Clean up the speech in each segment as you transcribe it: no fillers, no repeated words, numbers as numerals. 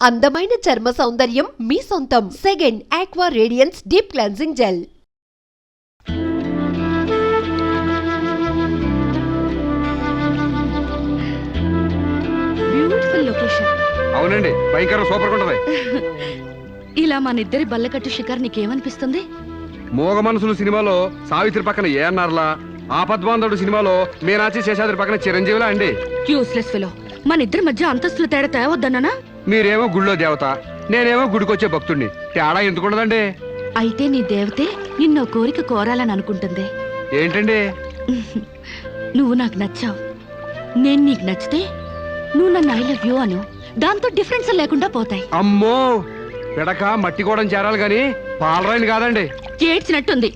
అందమైన చర్మ సౌందర్యం మీ సొంతం. Second aqua radiance deep cleansing gel. Beautiful location. అవునండి, భయంకర సూపర్ ఉంటది. ఇలా మన ఇద్దరి బల్లకట్టు షికార్ నీకేమనిపిస్తుంది? మోగ మనసులు సినిమాలో సావిత్రి పక్కన ఏఎన్ఆర్లా, ఆపద్బాంధవుడు సినిమాలో మీనాచి శేషాద్రి పక్కన చిరంజీవిలా అండి. Useless fellow. మన ఇద్దరి మధ్య అంతస్తులు తేడా తేవద్దన్నానా? మీరేమో గుళ్ళో దేవత, నేనేమో గుడికొచ్చే భక్తుడిని. తేడా ఎందుకుండదండి? అయితే నీ దేవతే నిన్నో కోరిక కోరాలని అనుకుంటుంది. ఏంటండి? నువ్వు నాకు నచ్చావు, నేను నీకు నచ్చితే నువ్వు నన్ను ఐ లవ్ యూ అను. దాంతో డిఫరెన్స్ లేకుండా పోతాయి. అమ్మో, పిడక మట్టి కూడా చేరాలి గాని పాలరాయిని కాదండి. చేడ్చినట్టుంది.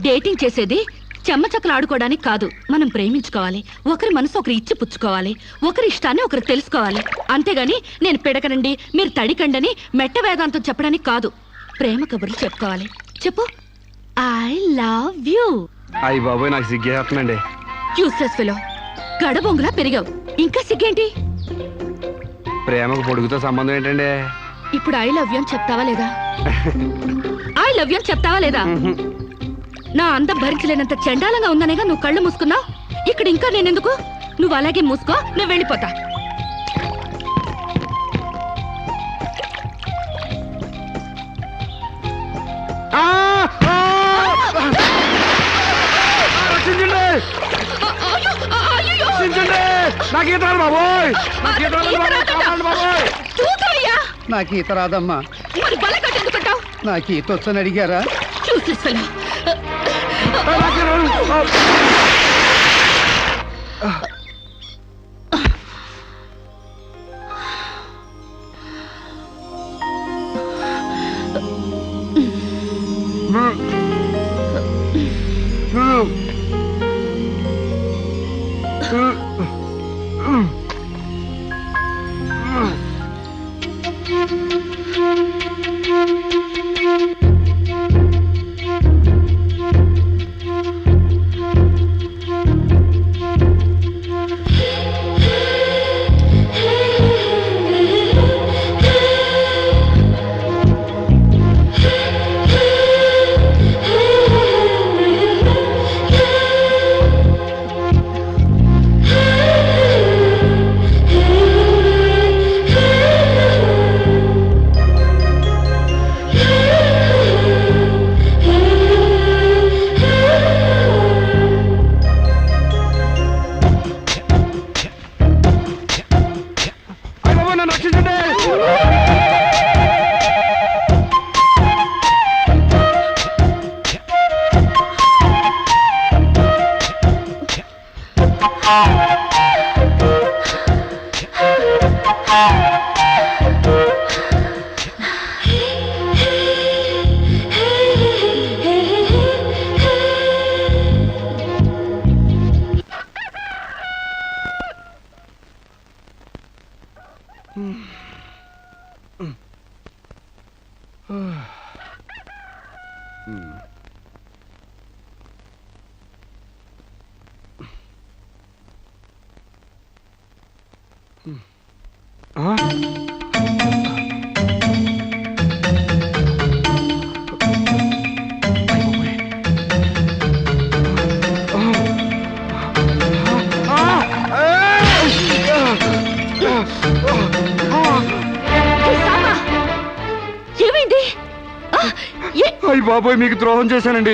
డేటింగ్ చేసేది చెమ్మచక్కలు ఆడుకోవడానికి కాదు, మనం ప్రేమించుకోవాలి. ఒకరి మనసు ఒకరు ఇచ్చి పుచ్చుకోవాలి, ఒకరి ఇష్టాన్ని ఒకరు తెలుసుకోవాలి. అంతేగాని నేను పిడకనండి మీరు తడికండని మెట్ట వేదాంతం చెప్పడానికి కాదు. ప్రేమ కబుర్లు చెప్పుకోవాలి. చెప్పు, ఐ లవ్ యూ. అయ్య బాబోయ్, నాకు సిగ్గేస్తుందండి. Useless fellow. గడబొంగులా పెరిగావు, ఇంకా సిగ్గేంటి? ప్రేమకు పొడుగుతో సంబంధం ఏంటండి? ఇప్పుడు ఐ లవ్ యూ అని చెప్తావా లేదా? ఐ లవ్ యూ అని చెప్తావా లేదా? నా అందం భరించలేనంత చండాలంగా ఉందనేగా నువ్వు కళ్ళు మూసుకున్నావు. ఇక్కడ ఇంకా నేనెందుకు? నువ్వు అలాగే మూసుకో, నేను వెళ్ళిపోతా. నాకు ఈత రాదమ్మా. నాకు ఈత వచ్చని అడిగారా? అయ్య బాబోయ్, మీకు ద్రోహం చేశానండి,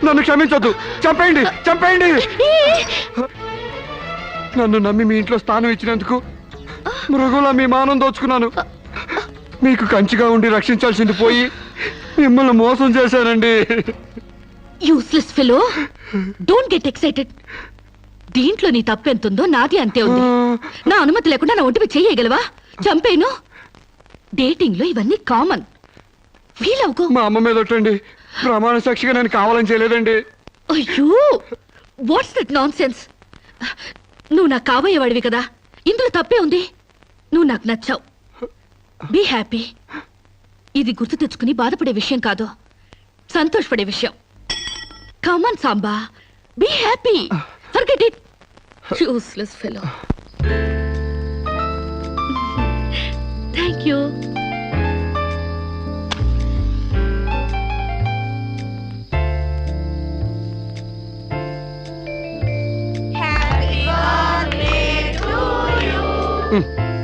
నన్ను క్షమించొద్దు. చంపేయండి, చంపేయండి. నన్ను నమ్మి మీ ఇంట్లో స్థానం ఇచ్చినందుకు మృగులా మీ మానం దోచుకున్నాను. మీకు కంచిగా ఉండి రక్షించాల్సింది పోయి మిమ్మల్ని మోసం చేశానండి. Useless fellow, don't get excited. దీంట్లో నీ తప్పెంతుందో నాది అంతే ఉంది. నా అనుమతి లేకుండా నా ఒంటిపై చేయగలవా? చంపేను. డేటింగ్ లో ఇవన్నీ కామన్. ఫీల్ అవుకో. మా అమ్మ మీద ఒట్టండి, ప్రమాణ సాక్షిగా నేను కావాలని చేయలేదండి. అయ్యో, వాట్స్ దట్ నాన్ సెన్స్? నువ్వు నాకు కాబోయేవాడివి కదా, ఇందులో తప్పే ఉంది. నువ్వు నాకు నచ్చావు. Be happy. ఇది గుర్తు తెచ్చుకుని బాధపడే విషయం కాదు, సంతోషపడే విషయం. Come on Samba, be happy. Forget it. Useless fellow. Thank you.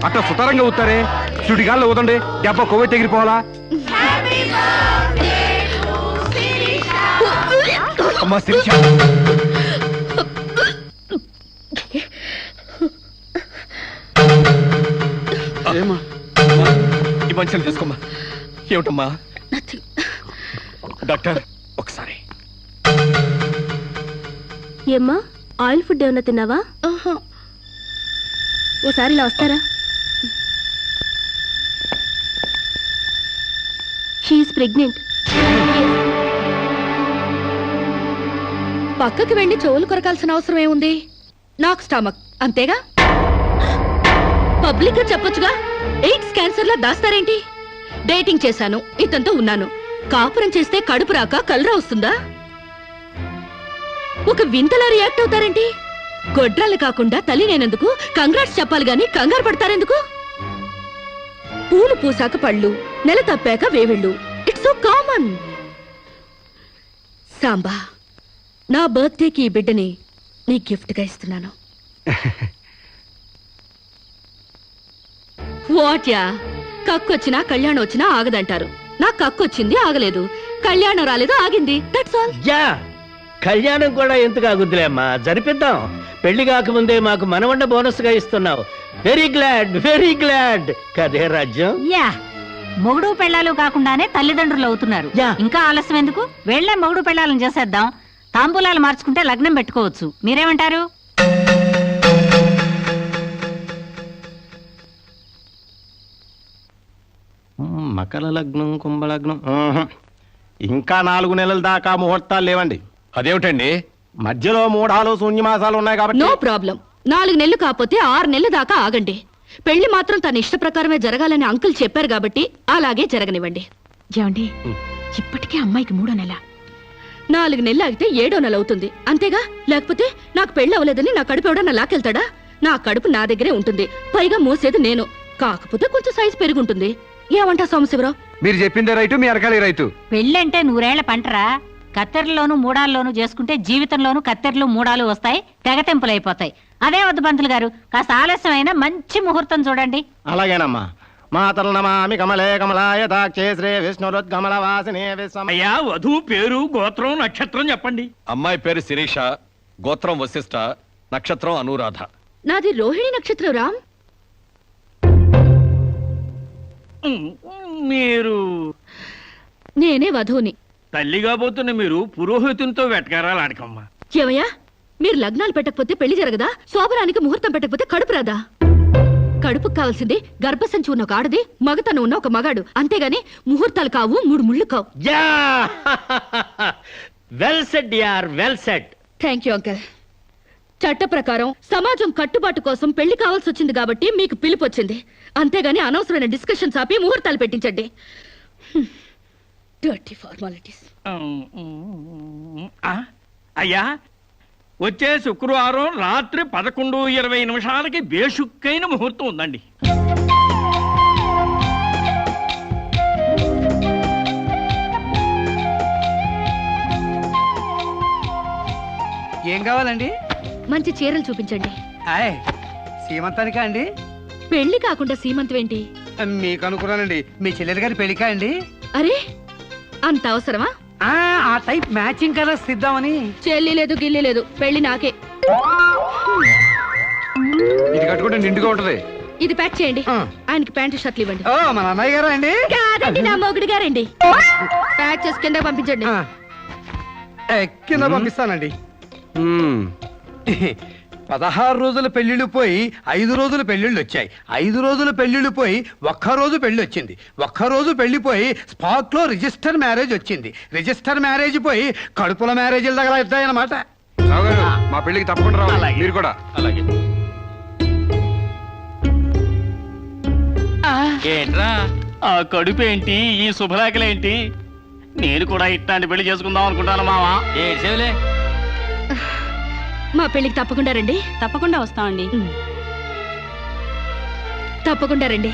అట్లా సుతారంగా ఊతారే సుడిగాల్లో ఊదండి దెబ్బ కొవ్వె తెగిరిపోవాలా అమ్మా శిరీష ఏమా ఈ మంచిని తీసుకోమ్మా ఏమిటమ్మా డాక్టర్ ఒకసారి ఏమ్మా ఆయిల్ ఫుడ్ ఏమన్నా తిన్నావా ఓసారి ఇలా వస్తారా షీఈస్ ప్రెగ్నెంట్ పక్కకి వెళ్ళి చెవులు కొరకాల్సిన అవసరం ఏముంది నాకు స్టమక్ అంతేగా పబ్లిక్ గా చెప్పొచ్చుగా ఎయిడ్స్ క్యాన్సర్ లా దాస్తారేంటి డేటింగ్ చేశాను ఇతంతో ఉన్నాను కాపురం చేస్తే కడుపు రాక కలరా వస్తుందా ఒక వింతలా రియాక్ట్ అవుతారేంటి గొడ్రాలు కాకుండా తల్లి నేనందుకు కంగ్రాట్స్ చెప్పాలి గాని కంగారు పడతారెందుకు పూలు పూసాక పళ్ళు నెల తప్పాక వేవిళ్ళు ఇట్స్ సో కామన్ సాంబా నా బర్త్డేకి ఈ బిడ్డని నీ గిఫ్ట్ గా ఇస్తున్నాను వాట్యా కక్కొచ్చినా కళ్యాణం వచ్చినా ఆగదంటారు నా కక్కొచ్చింది ఆగలేదు కళ్యాణం రాలేదు ఆగింది దట్స్ ఆల్ యా కళ్యాణం కూడా ఎందుకు ఆగుద్దిలే అమ్మా జరిపిద్దాం పెళ్లి కాకముందే మాకు మనవండ బోనస్ గా ఇస్తున్నావు వెరీ గ్లాడ్ కదే రాజ్యం యా మొగుడు పెళ్ళాలు కాకుండానే తల్లిదండ్రులు అవుతున్నారు యా. ఇంకా ఆలస్యం ఎందుకు వెళ్లే మొగుడు పెళ్ళాలను చేసేద్దాం తాంబూలాలు మార్చుకుంటే లగ్నం పెట్టుకోవచ్చు మీరేమంటారు మకర లగ్నం కుంభలగ్నం ఇంకా 4 నెలల దాకా ముహూర్తాలు లేవండి అదేమిటండి మధ్యలో 3 శూన్యమాసాలు ఉన్నాయి కాబట్టి నో ప్రాబ్లం 4 నెలలు కాకపోతే 6 నెలల దాకా ఆగండి పెళ్లి మాత్రం తన ఇష్ట ప్రకారమే జరగాలని అంకుల్ చెప్పారు కాబట్టి అలాగే జరగనివ్వండి ఏమండి ఇప్పటికే అమ్మాయికి 3వ నెల 4 నెలలు ఆగితే 7వ నెల అవుతుంది అంతేగా లేకపోతే నాకు పెళ్లి అవ్వలేదని నా కడుపు ఎవడన్నా లాకెళ్తాడా నా కడుపు నా దగ్గరే ఉంటుంది పైగా మోసేది నేను కాకపోతే కొంచెం సైజు పెరుగుంటుంది ఏమంటా సోమశివరావు మీరు చెప్పిందే రైతు మీ అరకాలి రైతు పెళ్ళంటే 100 ఏళ్ల పంటరా కత్తెరలోను మూడాల్లోనూ చేసుకుంటే జీవితంలోనూ కత్తెరలు మూడాలు వస్తాయి తెగతెంపులైపోతాయి అదే వద్దు పంతులు గారు కాస్త ఆలస్యమైన మంచి ముహూర్తం చూడండి అలాగేనమ్మా మాతలు నమామి కమలే కమలాయ దాక్షే శ్రీ విష్ణురుద్గమల వాసినే అయ్యా వధువు పేరు గోత్రం నక్షత్రం చెప్పండి. అమ్మాయి పేరు శిరీష, గోత్రం వశిష్ఠ, నక్షత్రం అనురాధ. నాది రోహిణి నక్షత్రం రామ్. మీరు నేనే వధువుని. తల్లిగా పోతున్న మీరు పురోహితునితో వెటకారాలు ఆడకమ్మా. ఏమయ్యా మీరు లగ్నాలు పెట్టకపోతే పెళ్లి జరగదా? శోభనానికి ముహూర్తం పెట్టకపోతే కడుపు రాదా? కడుపుకు కావాల్సింది గర్భసంచి ఉన్న ఒక ఆడది, మగతను ఉన్న ఒక మగాడు, అంతేగాని ముహూర్తాలు కావు, 3 ముళ్ళు కావు. వెల్ సెడ్ యార్, well said. Thank you uncle. చట్ట ప్రకారం సమాజం కట్టుబాటు కోసం పెళ్లి కావాల్సి వచ్చింది కాబట్టి మీకు పిలుపు వచ్చింది, అంతేగాని అనవసరమైన డిస్కషన్స్ ఆపి ముహూర్తాలు పెట్టించండి. Dirty formalities. అయ్యా వచ్చే శుక్రవారం రాత్రి 11:20 బేషుక్కైన ముహూర్తం ఉందండి. ఏం కావాలండి? మంచి చీరలు చూపించండి. ఆయ్ సీమంతానికా అండి? పెళ్లి కాకుండా సీమంతం ఏంటి? మీకు అనుకున్నానండి, మీ చెల్లెలు గారి పెళ్లికా అండి? అరే అంత అవసరమా? ఆ టైప్ మ్యాచింగ్ కలర్స్ ఇద్దామని. చెల్లి లేదు గిల్లి లేదు, పెళ్లి నాకే. ఇది కట్టుకుంటే నిండుగా ఉంటది. ఇది ప్యాక్ చేయండి. ఆ. ఆయనకి ప్యాంటు షర్ట్లు ఇవ్వండి. ఓ మన అన్నయ్య గారా అండి? కాదండి, నా మొగుడు గారండి. ప్యాక్ చేసి కింద పంపించండి. కింద పంపిస్తానండి. 16 రోజుల పెళ్లిళ్ళు పోయి 5 రోజుల పెళ్లిళ్ళు వచ్చాయి. 5 రోజుల పెళ్లిళ్ళు పోయి ఒక్కరోజు పెళ్లి వచ్చింది. ఒక్కరోజు పెళ్లిపోయి స్పాట్ లో రిజిస్టర్ మ్యారేజ్ వచ్చింది. రిజిస్టర్ మ్యారేజ్ పోయి కడుపుల మ్యారేజీలు తగలవుతాయన్నమాట. రావు గారు, మా పెళ్లికి తప్పకుండా రావాలి. మీరు కూడా అలాగే. ఏంట్రా ఆ కడుపేంటి, ఈ శుభలేఖలేంటి? నేను కూడా ఇట్లాంటి పెళ్లి చేసుకుందాం అనుకుంటాను మావా. ఏడ్చేవులే. మా పెళ్లికి తప్పకుండా రండి. తప్పకుండా వస్తామండి. తప్పకుండా రండి.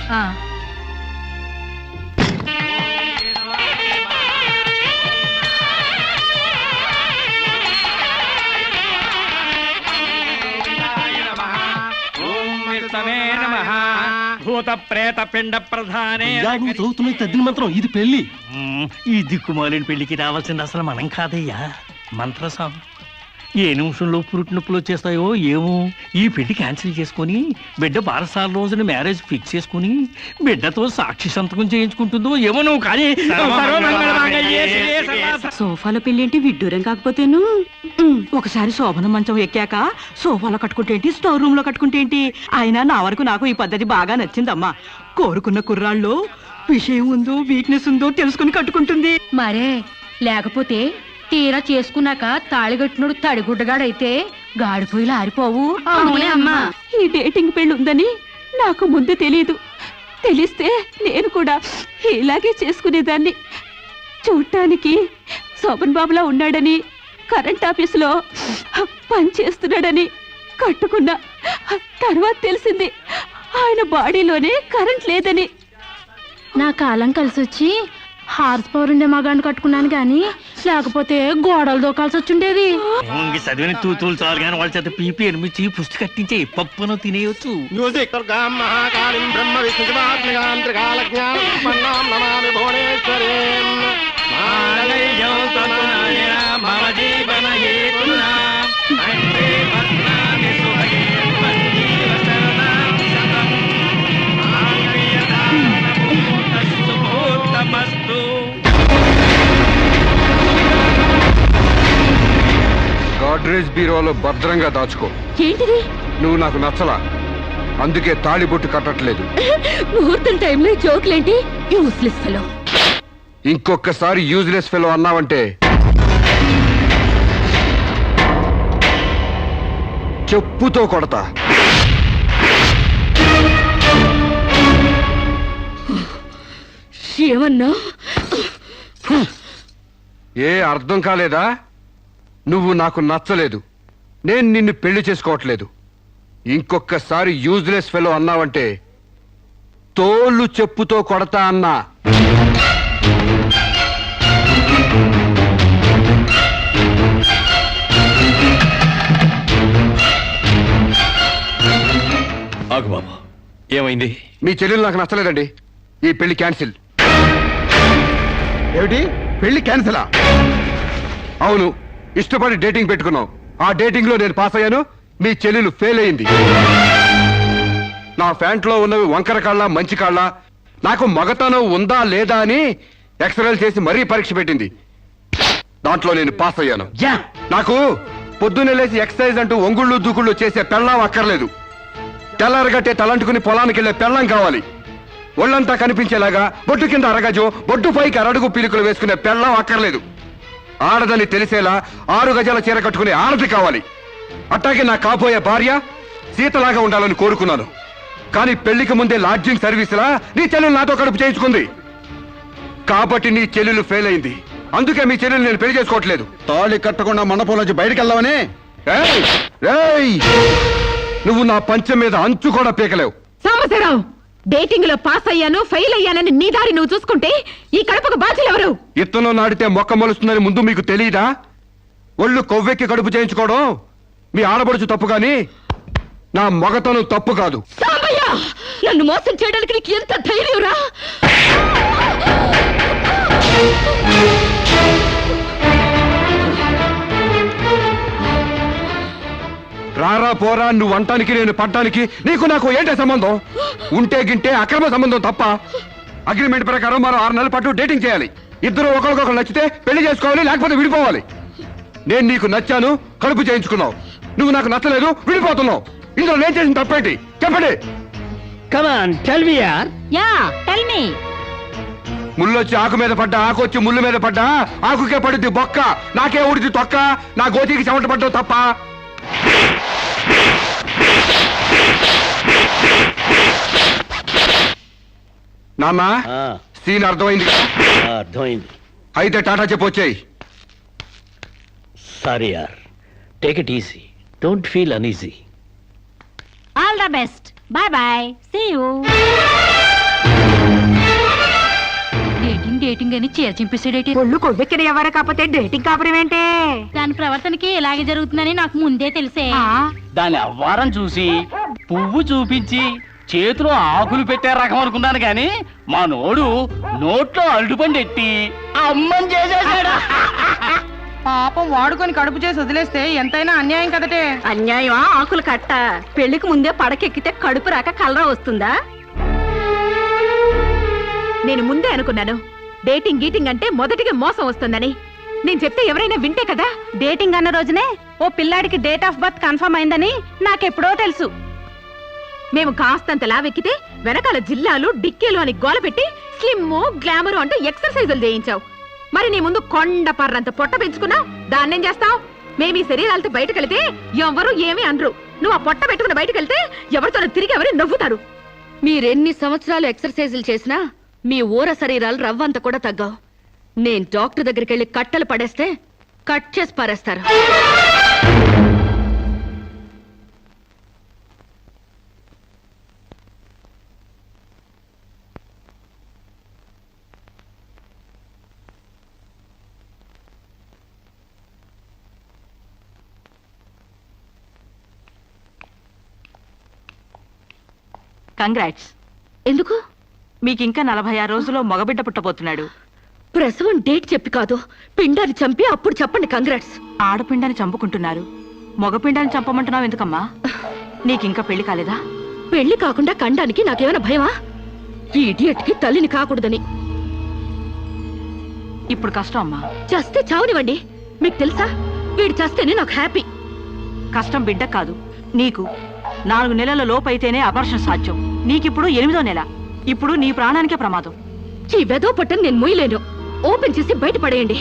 భూత ప్రేత పిండ ప్రధానే చదువుతున్న తద్దిన మంత్రం ఇది పెళ్లి. ఈ దిక్కుమాలిన పెళ్లికి రావాల్సింది అసలు మనం కాదయ్యా, మంత్రసాం. ఏ నిమిషంలో పురుటి నొప్పులు వచ్చేస్తాయో ఏమో. ఈ పెళ్లి క్యాన్సిల్ చేసుకుని బిడ్డ బారసాల రోజున మ్యారేజ్ ఫిక్స్ చేసుకుని బిడ్డతో సాక్షి సంతకం చేయించుకుంటుందో ఏమో. నువ్వు కానీ సోఫాలో పెళ్ళేంటి విడ్డూరం కాకపోతేను. ఒకసారి శోభన మంచం ఎక్కాక సోఫాలో కట్టుకుంటే ఏంటి, స్టోర్ రూమ్ లో కట్టుకుంటే ఏంటి. అయినా నా వరకు నాకు ఈ పద్ధతి బాగా నచ్చిందమ్మా. కోరుకున్న కుర్రాళ్ళు విషయం ఉందో వీక్నెస్ ఉందో తెలుసుకుని కట్టుకుంటుంది. మరే లేకపోతే తీరా చేసుకున్నాక తాళిగట్టినోడు తడిగుడ్డగాడైతే గాడిపోయిలు ఆరిపోవు. అమ్మా, ఈ డేటింగ్ పెళ్లి ఉందని నాకు ముందు తెలియదు. తెలిస్తే నేను కూడా ఇలాగే చేసుకునేదాన్ని. చూడటానికి శోభన్ బాబులా ఉన్నాడని, కరెంట్ ఆఫీసులో పనిచేస్తున్నాడని కట్టుకున్నా. తర్వాత తెలిసింది ఆయన బాడీలోనే కరెంట్ లేదని. నా కాలం కలిసి వచ్చి హార్స్ పవర్ ఉండే మగాన్ని కట్టుకున్నాను గాని లేకపోతే గోడలు దూకాల్సి వచ్చుండేది. చదివిన తూతులు చాలు కానీ వాళ్ళ చేత పీపీ ఎనిమిది పుష్టి కట్టించే పప్పును తినేయచ్చు. గాడ్రేజ్ బీరోలో భద్రంగా దాచుకో. ఏంటిది? నువ్వు నాకు నచ్చలా, అందుకే తాళిబొట్టు కట్టట్లేదు. ముహూర్తం టైంలో జోకులేంటి? Useless fellow. ఇంకొకసారి యూజ్లెస్ ఫెలో అన్నావంటే చెప్పుతో కొడతా. ఏమన్నా? ఏ అర్థం కాలేదా? నువ్వు నాకు నచ్చలేదు, నేను నిన్ను పెళ్లి చేసుకోవట్లేదు. ఇంకొకసారి యూజ్లెస్ ఫెలో అన్నావంటే తోళ్ళు చెప్పుతో కొడతా అన్నా. ఆగు బాబా, ఏమైంది? మీ చెల్లెలు నాకు నచ్చలేదండి, ఈ పెళ్లి క్యాన్సిల్. ఏమిటి పెళ్లి క్యాన్సిలా? అవును, ఇష్టపడి డేటింగ్ పెట్టుకున్నాం. ఆ డేటింగ్ లో నేను పాస్ అయ్యాను, మీ చెల్లెలు ఫెయిల్ అయింది. నా ప్యాంట్ లో ఉన్నవి వంకర కాళ్ళ మంచి కాళ్ళ, నాకు మగతనం ఉందా లేదా అని ఎక్స్రేలు చేసి మరీ పరీక్ష పెట్టింది. దాంట్లో నేను పాస్ అయ్యాను. నాకు పొద్దున్నే లేచి ఎక్సర్సైజ్ అంటూ ఒంగుళ్ళు దూకుళ్ళు చేసే పెళ్ళాం అక్కర్లేదు. తెల్లారగట్టే తలంటుకుని పొలానికి వెళ్లే పెళ్ళం కావాలి. ఒళ్ళంతా కనిపించేలాగా బొట్టు కింద అరగజో, బొట్టు పైకి అరడుగు పీలికలు వేసుకునే పెళ్ళం అక్కర్లేదు. ఆడదని తెలిసేలా 6 గజాల చీర కట్టుకునే ఆడది కావాలి. అట్టాగే నా కాబోయే భార్య సీతలాగా ఉండాలని కోరుకున్నాను. కానీ పెళ్లికి ముందే లాడ్జింగ్ సర్వీసులా నీ చెల్లెలు నాతో కడుపు చేయించుకుంది. కాబట్టి నీ చెల్లెలు ఫెయిల్ అయింది. అందుకే మీ చెల్లెలు నేను పెళ్లి చేసుకోవట్లేదు. తాళి కట్టకుండా మండపం నుంచి బయటకు వెళ్దామని. నువ్వు నా పంచె మీద అంచు కూడా పీకలేవు. సాంబశివరావు, డేటింగ్ లో పాస్ అయ్యాను ఫెయిల్ అయ్యానని నీ దారి నువ్వు చూసుకుంటే ఈ కడపకు బాధ్యులు ఎవరు? ఇత్తనం నాటితే మొక్క మొలుస్తుందని ముందు మీకు తెలియదా? ఒళ్ళు కొవ్వెక్కి కడుపు చేయించుకోవడం మీ ఆడబడుచు తప్పు గాని నా మగతనం తప్పు కాదు. సాంబయ్య, నన్ను మోసం చేయడానికి నీకు ఎంత ధైర్యం రా? రారా పోరా, నువ్వు అంటానికి నేను పడ్డానికి నీకు నాకు ఏంటే సంబంధం? ఉంటే గింటే అక్రమ సంబంధం తప్ప. అగ్రిమెంట్ ప్రకారం మరో 6 నెలల పాటు డేటింగ్ చేయాలి. ఇద్దరు ఒకరికొకరు నచ్చితే పెళ్లి చేసుకోవాలి, లేకపోతే విడిపోవాలి. నేను నీకు నచ్చాను, కడుపు చేయించుకున్నావు. నువ్వు నాకు నచ్చలేదు, విడిపోతున్నావు. ఇందులో నేను చేసిన తప్పేంటి చెప్పండి. Come on, tell me, yaar. Yeah tell me. ముళ్ళొచ్చి ఆకు మీద పడ్డా, ఆకు వచ్చి ముళ్ళు మీద పడ్డా, ఆకుకే పడుద్ది బొక్క, నాకే ఊడిది తొక్క. నా గోతికి చెమట పడ్డావు తప్ప. నాన్న, సీన్ అర్థమైంది కదా? అర్థమైంది. అయితే టాటా చెప్పొచ్చాయి. సారీ యార్, take it easy, don't feel uneasy. All the best, bye bye, see you. Dating dating అని చీర చింపేసాడేటి. ఒళ్ళు కొవ్వెక్కిన ఎవరు కాకపోతే డేటింగ్ కాపురం ఏంటే? దాని ప్రవర్తనకి ఇలాగే జరుగుతుందని నాకు ముందే తెలిసే. దాని అవ్వారం చూసి పువ్వు చూపించి చేతిలో ఆకులు పెట్టే రకం అనుకున్నాను కానీ మా నోడు నోట్లో అరటిపండు ఎట్టి అమ్మని చేసేసాడా. పాపం వాడుకొని కడుపు చేసి వదిలేస్తే ఎంతైనా అన్యాయం కదటే. అన్యాయమా ఆకులు కట్ట పెళ్లికి ముందే పడకెక్కితే కడుపు రాక కలరా వస్తుందా? నేను ముందే అనుకున్నాను డేటింగ్ గీటింగ్ అంటే మొదటిగా మోసం వస్తుందని. నేను చెప్తే ఎవరైనా వింటే కదా. డేటింగ్ అన్న రోజునే ఓ పిల్లాడికి డేట్ ఆఫ్ బర్త్ కన్ఫర్మ్ అయిందని నాకెప్పుడో తెలుసు. మేము కాస్తంత లావెక్కితే వెనకాల జిల్లాలు డిక్కీలు అని గోల పెట్టి స్లిమ్ గ్లామర్ అంటూ ఎక్సర్సైజులు చేయించావు. మరి నీ ముందు కొండ పర్రంత పొట్ట పెంచుకున్నావు, దాన్నేం చేస్తావు? మేము ఈ శరీరాలతో బయటకెళ్తే ఎవరు ఏమీ అనరు. నువ్వు ఆ పొట్ట పెట్టుకుని బయటకెళ్తే ఎవరితో తిరిగి ఎవరి నవ్వుతారు. మీరెన్ని సంవత్సరాలు ఎక్సర్సైజులు చేసినా మీ ఊర శరీరాలు రవ్వంత కూడా తగ్గావు. నేను డాక్టర్ దగ్గరికి వెళ్ళి కట్టలు పడేస్తే కట్ చేసి పారేస్తారు. కంగ్రాట్స్. ఎందుకు? మీకింకా 46 రోజుల్లో మగబిడ్డ పుట్టబోతున్నాడు. ప్రసవం డేట్ చెప్పి కాదు, పిండాన్ని చంపి అప్పుడు చెప్పండి కంగ్రాట్స్. ఆడపిండాన్ని చంపుకుంటున్నారు, మగపిండాన్ని చంపమంటున్నావు ఎందుకమ్మా? నీకింకా పెళ్లి కాలేదా? పెళ్లి కాకుండా కండానికి నాకేమైనా భయమా? ఈ ఇడియట్కి తల్లిని కాకూడదని. ఇప్పుడు కష్టం అమ్మా. చస్తే చావునివ్వండి. మీకు తెలుసా, వీడు చస్తేనే నాకు హ్యాపీ. కష్టం బిడ్డ కాదు నీకు. 4 నెలల లోపైతేనే అపర్షన్ సాధ్యం. నీకిప్పుడు 8వ నెల. ఇప్పుడు నీ ప్రాణానికే ప్రమాదం. ఈ వెదో పట్టని నేను మొయ్యలేను. ఓపెన్ చేసి బయట పడేయండి.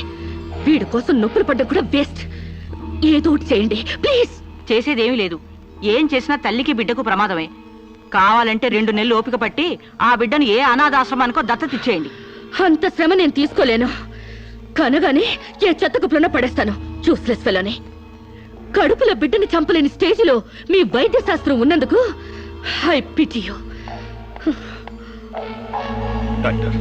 వీడి కోసం నొప్పులు పడ్డం కూడా వేస్ట్. ఏదో ఒకటి చేయండి ప్లీజ్. చేసేదేమీ లేదు. ఏం చేసినా తల్లికి బిడ్డకు ప్రమాదమే. కావాలంటే 2 నెలలు ఓపిక పట్టి ఆ బిడ్డను ఏ అనాథాశ్రమానికో దత్తతిచ్చేయండి. అంత శ్రమ నేను తీసుకోలేను. కనగానే ఏ చెత్త కుప్పలోనే పడేస్తాను. చూస్లెస్ ఫెలోని. కడుపులో బిడ్డని చంపలేని స్టేజిలో మీ వైద్య శాస్త్రం ఉన్నందుకు ఐ పిటీ యు. డాక్టర్,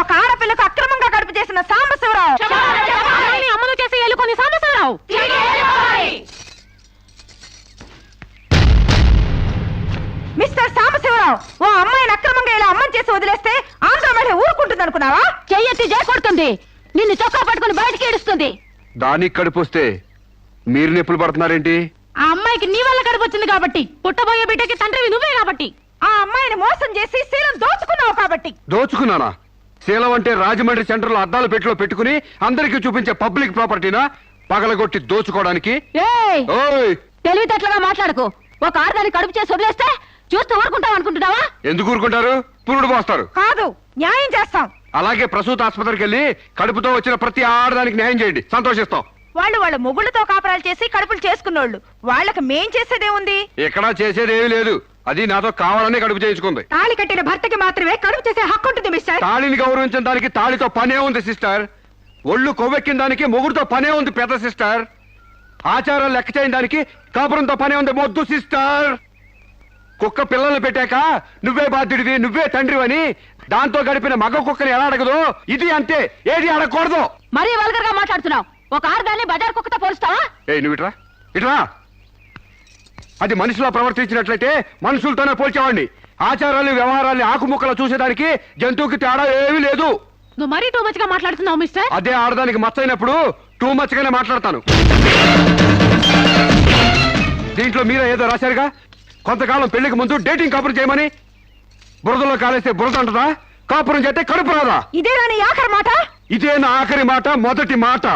ఒక ఆడపిల్లకు అక్రమంగా కడుపు చేసిన సాంబశివరావు అమలు చేసి ఎలుకొని సాంబశివరావు. మిస్టర్ సాంబశివరావు, ఓ అమ్మాయిని అక్రమంగా ఇలా అమ్మని చేసి వదిలేస్తే ఆంధ్ర మహిళ ఊరుకుంటుంది అనుకున్నావా? చెయ్యెత్తి చేకొడుతుంది. నిన్ను చొక్కా పట్టుకుని బయటికి ఏడుస్తుంది. దానికి కడుపు వస్తే మీరు నొప్పులు పడుతున్నారేంటి? ఆ అమ్మాయికి నీ వల్ల కడుపు వచ్చింది కాబట్టి, పుట్టబోయే బిడ్డకి తండ్రివి నువ్వే కాబట్టి. ఆ అమ్మాయిని మోసం చేసి శీలం దోచుకున్నావు కాబట్టి. దోచుకున్నానా? శీలం అంటే రాజమండ్రి సెంటర్ లో అద్దాల పెట్టిలో పెట్టుకుని అందరికీ చూపించే పబ్లిక్ ప్రాపర్టీనా పగలగొట్టి దోచుకోవడానికి? ఓయ్, తెలివితేటలుగా మాట్లాడుకో. ఒక ఆడదాన్ని కడుపు చేసి వదిలేస్తే చూస్తూ ఊరుకుంటాం అనుకుంటున్నావా? ఎందుకు ఊరుకుంటారు? పురుడు పోస్తారు. కాదు, న్యాయం చేస్తాం. అలాగే ప్రసూత ఆసుపత్రికి వెళ్ళి కడుపుతో వచ్చిన ప్రతి ఆడదానికి న్యాయం చేయండి, సంతోషిస్తాం. వాళ్ళు వాళ్ళ మొగుళ్ళతో కాపరాలు చేసి కడుపులు చేసుకున్నోళ్ళు. వాళ్ళకి మేం చేసేదే ఉంది? ఎక్కడా చేసేదేమీ లేదు. అది నాతో కావాలని కడుపు చేయించుకుంది. తాళి కట్టిన భర్తకి మాత్రమే కడుపు చేసే హక్కు ఉంటుంది మిస్టర్. తాళిని గౌరవించిన దానికి తాళితో పనే ఉంది సిస్టర్. ఒళ్ళు కొవ్వెక్కిన దానికి మొగుడుతో పనే ఉంది పెద్ద సిస్టర్. ఆచారాలు లెక్క చేయని దానికి కాపురంతో పనే ఉంది మొద్దు సిస్టర్. కుక్క పిల్లలు పెట్టాక నువ్వే బాధ్యుడివి, నువ్వే తండ్రివని దాంతో గడిపిన మగ కుక్కని ఎలా అడగదు, ఇది అంతే. ఏది అడగకూడదు. మరీ వల్గర్ గా మాట్లాడుతున్నావు. ఒక ఆడదాన్ని బజార్ కుక్కతో పోలుస్తావా? నువ్వు ఇట్రా ఇట్రా. అది మనిషిలో ప్రవర్తించినట్లయితే మనుషులతోనే పోల్చేవాడిని. ఆచారాలు వ్యవహారాల్ని ఆకుముక్కలు చూసేదానికి జంతువుకి తేడా ఏమీ లేదు. నువ్వు మరీ టూ మచ్ గా మాట్లాడుతున్నావు మిస్టర్. అదే ఆడదానికి మచ్చైనప్పుడు టూ మచ్ గానే మాట్లాడతాను. దీంట్లో మీరే ఏదో రాశారుగా, కొంతకాలం పెళ్లికి ముందు డేటింగ్ కాపురం చేయమని. బురదలో కాలేస్తే బురద అంటదా? కాపురం చేస్తే కడుపు రాదా? ఇదేనా నీ ఆఖరి మాట? ఇదే నా ఆఖరి మాట, మొదటి మాట.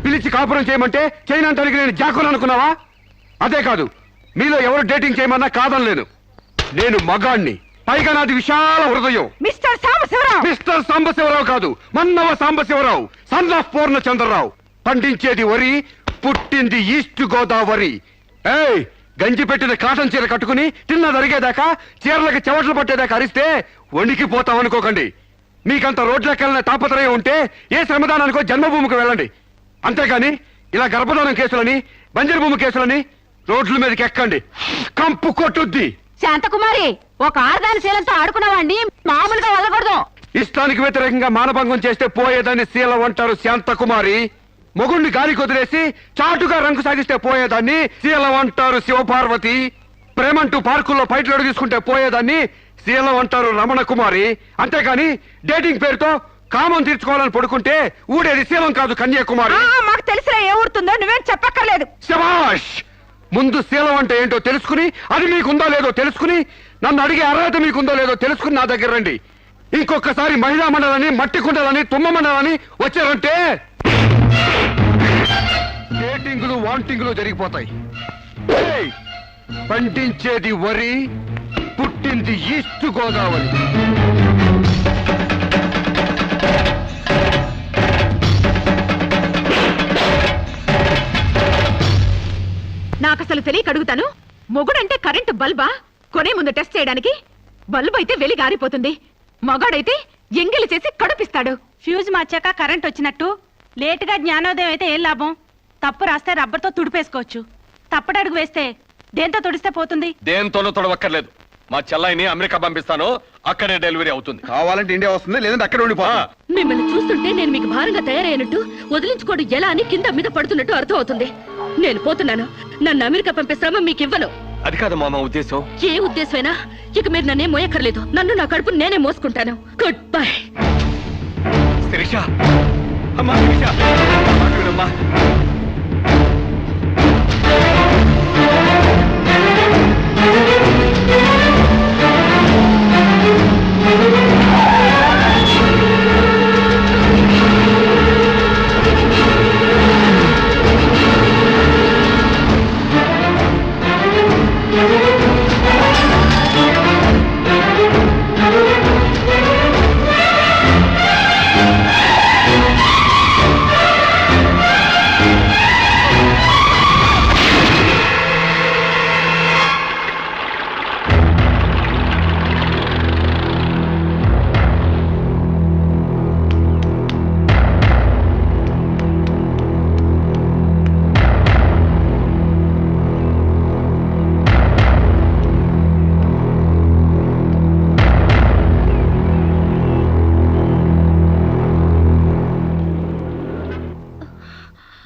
పిలిచి కాపురం చేయమంటే చేయనంతనికి నేను జాకులు అనుకున్నావా? అదే కాదు, మీలో ఎవరు డేటింగ్ చేయమన్నా కాదనలేను. నేను మగాణ్ణి, పైగా నాది విశాల హృదయం. మిస్టర్ సాంబశివరావు, మిస్టర్ సాంబశివరావు కాదు, మన్నవ సాంబశివరావు, సన్ ఆఫ్ పూర్ణచంద్రరావు. పండించేది వరి, పుట్టింది ఈస్ట్ గోదావరి. ఏయ్, గంజి పెట్టిన కాటన్ చీర కట్టుకుని తిన్నది అరిగేదాకా, చీరలకు చెవట్లు పట్టేదాకా అరిస్తే వణికిపోతాం అనుకోకండి. మీకంత రోడ్లెక్కాలనే తాపత్రయం ఉంటే ఏ శ్రమదానానికో జన్మభూమికి వెళ్ళండి. అంతేగాని ఇలా గర్భధానం కేసులని, బంజరు భూమి కేసులని రోడ్ల మీదకి ఎక్కండి, కంపు కొట్టుద్ది. శాంతకుమారి, ఒక ఆడదాని శీలంతో ఆడుకున్నావాడిని మామూలుగా వదలకూడదు. ఇష్టానికి వ్యతిరేకంగా మానభంగం చేస్తే పోయేదాన్ని శీలం అంటారు శాంతకుమారి. మొగుణ్ణి గాలికి వదిలేసి చాటుగా రంగు సాగిస్తే పోయేదాన్ని శీలం అంటారు శివపార్వతి. ప్రేమంటూ పార్కుల్లో ఫైట్లు అడుగు తీసుకుంటే పోయేదాన్ని శీలం అంటారు రమణ కుమారి. అంతేగాని డేటింగ్ పేరుతో కామం తీర్చుకోవాలని పడుకుంటే ఊడేది శీలం కాదు కన్యాకుమారి. మాకు తెలిసినా ఏ ఊరుతుందో నువ్వేం చెప్పక్కర్లేదు. శభాష్! ముందు శీలం అంటే ఏంటో తెలుసుకుని, అది మీకుందో లేదో తెలుసుకుని, నన్ను అడిగే అర్హత మీకుందో లేదో తెలుసుకుని నా దగ్గర రండి. ఇంకొకసారి మహిళా మండలని, మట్టి కుండలని, తుమ్మ మండలని వచ్చారంటే డేటింగులు వాంటింగులు జరిగిపోతాయి. ఏయ్! పండించేది వరి, పుట్టింది ఈస్ట్ గోదావరి. నాకు అసలు తెలియక అడుగుతాను, మొగుడంటే కరెంటు బల్బా? కొనే ముందు టెస్ట్ చేయడానికి. బల్బు అయితే వెలి గారిపోతుంది, మగాడైతే ఎంగిలి చేసి కడుపిస్తాడు. ఫ్యూజ్ మార్చాక కరెంట్ వచ్చినట్టు లేటుగా జ్ఞానోదయం అయితే ఏం లాభం? తప్పు రాస్తే రబ్బర్తో తుడిపేసుకోవచ్చు, తప్పటడుగు వేస్తే దేంతో తుడిస్తే పోతుంది? దేంతోనూ తొడవక్కర్లేదు. మా చెల్లాయిని అమెరికా పంపిస్తాను, అక్కడే డెలివరీ అవుతుంది. కావాలంటే ఇండియా వస్తుంది, లేదంటే అక్కడ ఉండిపోతా. మిమ్మల్ని చూస్తుంటే నేను మీకు భారంగా తయారైనట్టు, వదిలించుకోవడం ఎలా అని కింద మీద పడుతున్నట్టు అర్థం అవుతుంది. నేను పోతున్నాను. నన్ను అమెరికా పంపిస్తామో మీకు ఇవ్వను. అది కాదు మా ఉద్దేశం. ఏ ఉద్దేశమైనా ఇక మీరు నన్నే మోయక్కర్లేదు. నన్ను నా కడుపు నేనే మోసుకుంటాను. Good bye. శిరీష, అమ్మా శిరీష, అమ్మా.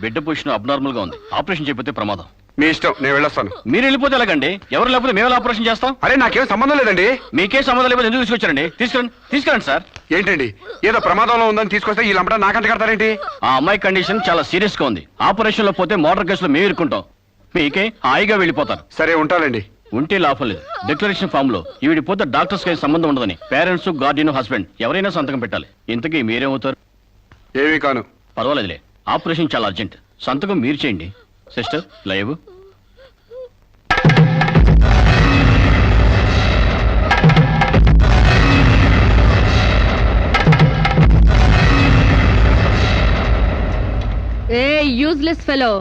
బిడ్డ పొజిషన్ అబ్నార్మల్ గా ఉంది. ఆపరేషన్ చేయకపోతే ప్రమాదం. మీ ఇష్టం, నేను వెళ్ళొస్తాను. మీరు వెళ్ళిపోతే ఎలాగండి? ఎవరు లేకపోతే మేము ఆపరేషన్ చేస్తాం. అరే, నాకేం సంబంధం లేదండి. మీకే సంబంధం లేకపోతే ఎందుకు తీసుకొచ్చారండి? తీసుకురండి సార్. ఏంటండి, ఏదో ప్రమాదంలో ఉందని తీసుకొస్తే ఈ లంపట నాకంట కడతారేంటి? ఆ అమ్మాయి కండిషన్ చాలా సీరియస్ గా ఉంది. ఆపరేషన్ లో పోతే మోటార్ కేసులో మేము ఇరుక్కుంటాం. మీకే హాయిగా వెళ్ళిపోతారు. సరే, ఉంటానండి. ఉంటే లాభం లేదు. డిక్లరేషన్ ఫామ్ లో ఈవిడి పోతే డాక్టర్స్ కి సంబంధం ఉండదని పేరెంట్స్, గార్డియన్, హస్బెండ్ ఎవరైనా సంతకం పెట్టాలి. ఇంతకీ మీరేమవుతారు? ఏమీ కాను. పర్వాలేదులే, ఆపరేషన్ చాలా అర్జెంట్. సంతకం మీరు చేయండి. Sister live. ఏ యూజ్లెస్ ఫెలో,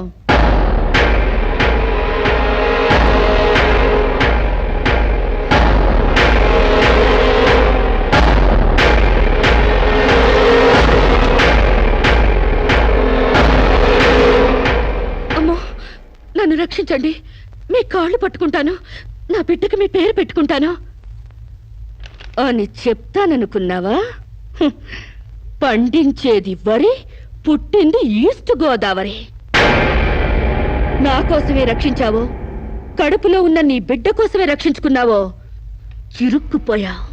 నన్ను రక్షించండి. మీ కాళ్ళు పట్టుకుంటాను, నా బిడ్డకి మీ పేరు పెట్టుకుంటాను అని చెప్తాననుకున్నావా? పండించేది వరి, పుట్టింది ఈస్ట్ గోదావరి. నా కోసమే రక్షించావో, కడుపులో ఉన్న నీ బిడ్డ కోసమే రక్షించుకున్నావో చిరుక్కుపోయావు.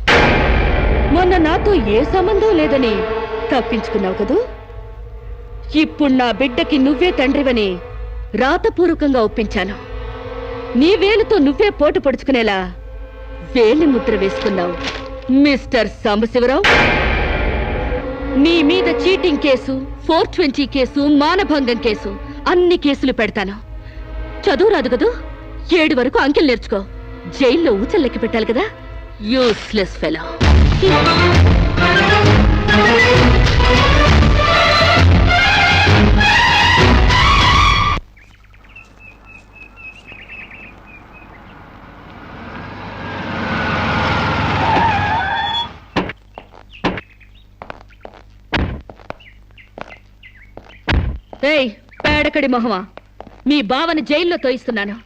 మొన్న నాతో ఏ సంబంధం లేదని తప్పించుకున్నావు కదూ. ఇప్పుడు నా బిడ్డకి నువ్వే తండ్రివని రాతపూర్వకంగా ఒప్పించాను. నీ వేలుతో నువ్వే పోటు పొడుచుకునేలా వేలి ముద్ర వేసుకున్నావు. మిస్టర్ సాంబశివరావు, నీ మీద చీటింగ్ కేసు, 420 కేసు, మానభంగం కేసు, అన్ని కేసులు పెడతాను. చదువు రాదు కదూ, 7 వరకు అంకెలు నేర్చుకో. జైల్లో ఊచలు లెక్క పెట్టాలి కదా, యూస్లెస్ ఫెలో. ఏయ్ పేడకడి మొహమా, మీ బావని జైల్లో తోయిస్తున్నాను.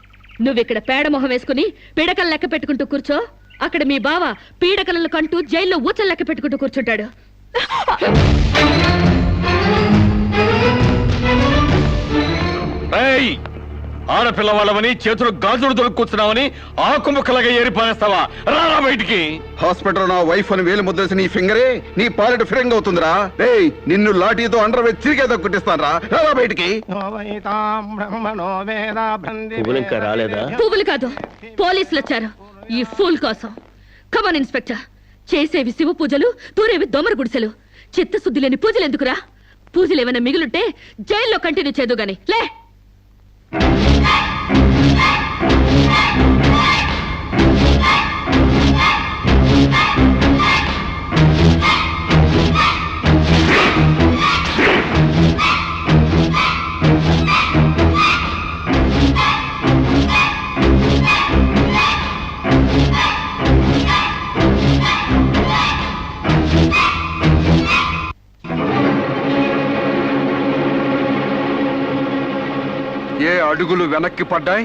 నువ్విక్కడ పేడ మొహం వేసుకుని పీడకలు లెక్క పెట్టుకుంటూ కూర్చో. అక్కడ మీ బావ పీడకలను కంటూ జైల్లో ఊచలు లెక్క పెట్టుకుంటూ కూర్చుంటాడు. ఆడపిల్లవాళ్ళమని చేతులు గాజులు దొరుకుతున్నావని ఆకు ముక్కలుగా ఏరిపారేస్తావా? రారా బయటికి. హాస్పిటల్ నా వైఫ్ అని వేలు ముద్రేసి నీ ఫింగరే నీ పాలెట్ ఫిరంగ్ అవుతుందిరా. ఏయ్ నిన్ను లాఠీతో అండర్ వేసి చిరిగేదో కుట్టిస్తాను రా. రారా బయటికి. పువ్వులు ఇంకా రాలేదా? పువ్వులు కాదు, పోలీసులు వచ్చారు ఈ ఫూల్ కోసం. కమాన్ ఇన్స్పెక్టర్, చేసేవి శివ పూజలు, తూరేవి దోమర గుడిసెలు. చిత్తశుద్ధి లేని పూజలు ఎందుకురా? పూజలు ఏమైనా మిగులుంటే జైల్లో కంటిన్యూ చేదు గాని లే. ఏ అడుగులు వెనక్కి పడ్డాయి?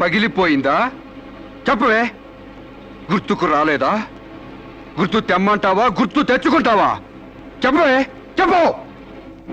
పగిలిపోయిందా? చెప్పవే. గుర్తుకు రాలేదా? గుర్తు తెమ్మంటావా? గుర్తు తెచ్చుకుంటావా? చెప్పవే, చెప్పు.